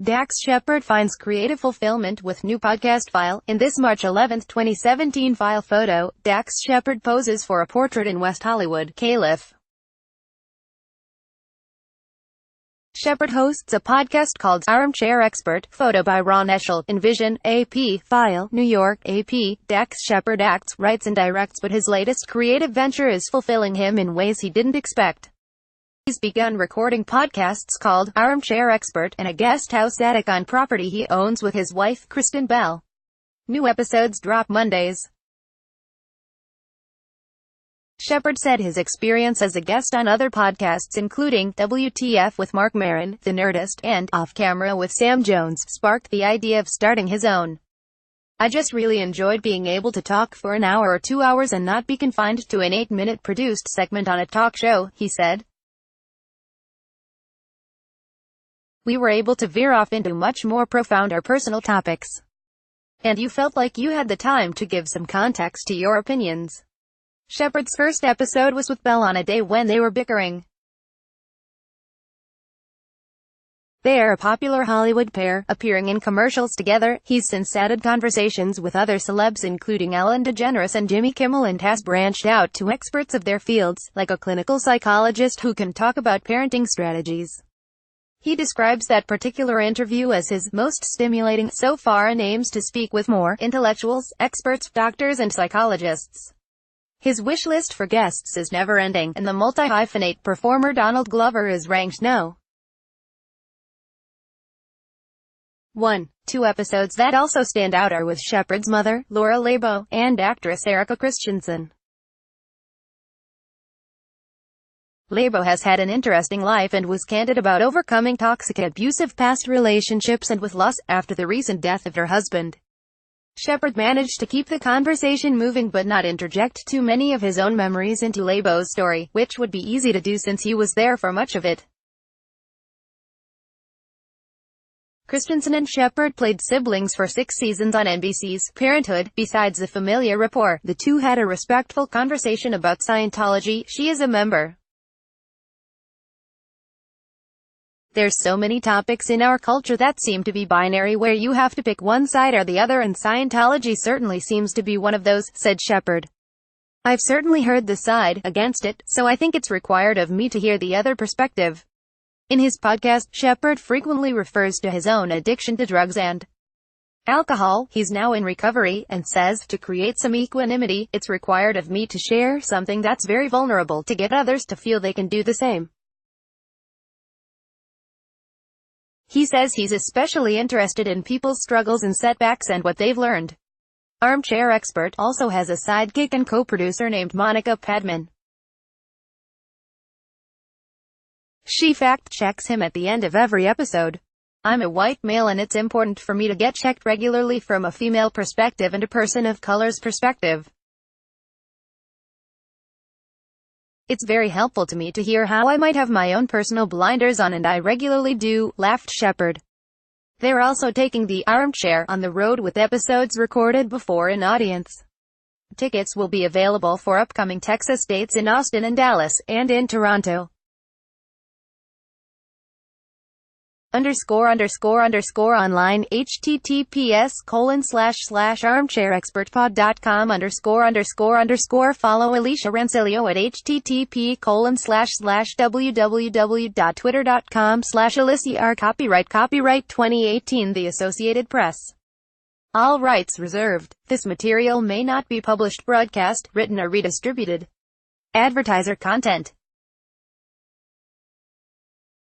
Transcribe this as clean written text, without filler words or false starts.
Dax Shepard finds creative fulfillment with new podcast file. In this March 11, 2017 file photo, Dax Shepard poses for a portrait in West Hollywood, Calif. Shepard hosts a podcast called Armchair Expert. Photo by Ron Eschel. Envision, AP, File, New York, AP. Dax Shepard acts, writes and directs, but his latest creative venture is fulfilling him in ways he didn't expect. He's begun recording podcasts called Armchair Expert and a guest house attic on property he owns with his wife, Kristen Bell. New episodes drop Mondays. Shepard said his experience as a guest on other podcasts including WTF with Mark Maron, The Nerdist, and Off Camera with Sam Jones, sparked the idea of starting his own. I just really enjoyed being able to talk for an hour or 2 hours and not be confined to an 8-minute produced segment on a talk show, he said. We were able to veer off into much more profound or personal topics. And you felt like you had the time to give some context to your opinions. Shepard's first episode was with Bell on a day when they were bickering. They are a popular Hollywood pair, appearing in commercials together. He's since added conversations with other celebs including Ellen DeGeneres and Jimmy Kimmel, and has branched out to experts of their fields, like a clinical psychologist who can talk about parenting strategies. He describes that particular interview as his most stimulating so far and aims to speak with more intellectuals, experts, doctors and psychologists. His wish list for guests is never-ending, and the multi-hyphenate performer Donald Glover is ranked no. 1. 2 episodes that also stand out are with Shepard's mother, Laura Labo, and actress Erica Christensen. Labo has had an interesting life and was candid about overcoming toxic abusive past relationships and with loss after the recent death of her husband. Shepard managed to keep the conversation moving but not interject too many of his own memories into Labo's story, which would be easy to do since he was there for much of it. Christensen and Shepard played siblings for 6 seasons on NBC's Parenthood. Besides the familiar rapport, the two had a respectful conversation about Scientology. She is a member. There's so many topics in our culture that seem to be binary where you have to pick one side or the other, and Scientology certainly seems to be one of those, said Shepard. I've certainly heard the side against it, so I think it's required of me to hear the other perspective. In his podcast, Shepard frequently refers to his own addiction to drugs and alcohol. He's now in recovery, and says, to create some equanimity, it's required of me to share something that's very vulnerable to get others to feel they can do the same. He says he's especially interested in people's struggles and setbacks and what they've learned. Armchair Expert also has a sidekick and co-producer named Monica Padman. She fact-checks him at the end of every episode. I'm a white male and it's important for me to get checked regularly from a female perspective and a person of color's perspective. It's very helpful to me to hear how I might have my own personal blinders on, and I regularly do, laughed Shepard. They're also taking the Armchair on the road with episodes recorded before an audience. Tickets will be available for upcoming Texas dates in Austin and Dallas, and in Toronto. ___online https://armchairexpertpod.com ____ follow Alicia Rancilio at http://www.twitter.com/AliciaR copyright 2018 The Associated Press. All rights reserved. This material may not be published, broadcast, written or redistributed. Advertiser content.